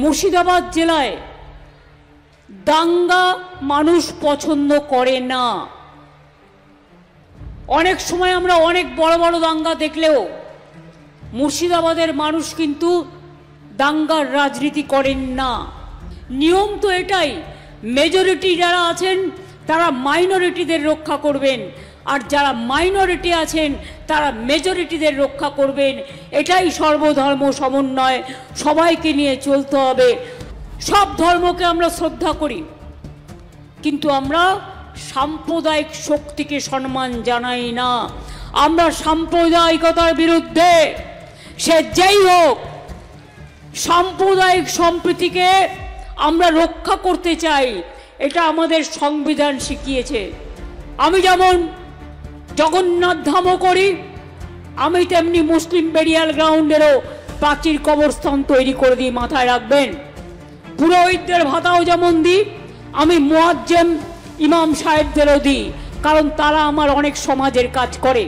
মুর্শিদাবাদ জেলায় দাঙ্গা মানুষ পছন্দ করে না। অনেক সময় আমরা অনেক বড় বড় দাঙ্গা দেখলেও মুর্শিদাবাদের মানুষ কিন্তু দাঙ্গার রাজনীতি করেন না। নিয়ম তো এটাই, মেজরিটি যারা আছেন তারা মাইনরিটিদের রক্ষা করবেন, আর যারা মাইনরিটি আছেন তারা মেজরিটিদের রক্ষা করবেন। এটাই সর্বধর্ম সমন্বয়, সবাইকে নিয়ে চলতে হবে। সব ধর্মকে আমরা শ্রদ্ধা করি, কিন্তু আমরা সাম্প্রদায়িক শক্তিকে সম্মান জানাই না। আমরা সাম্প্রদায়িকতার বিরুদ্ধে, সে যেই হোক। সাম্প্রদায়িক সম্প্রীতিকে আমরা রক্ষা করতে চাই, এটা আমাদের সংবিধান শিখিয়েছে। আমি যেমন জগন্নাথ ধামও করি, আমি তেমনি মুসলিম বেরিয়াল গ্রাউন্ডেরও প্রাচীর কবরস্থান তৈরি করে দিই, মাথায় রাখবেন। পুরোহিতদের ভাতাও যেমন দিই, আমি মুয়াজ্জেম ইমাম সাহেবদেরও দিই, কারণ তারা আমার অনেক সমাজের কাজ করে।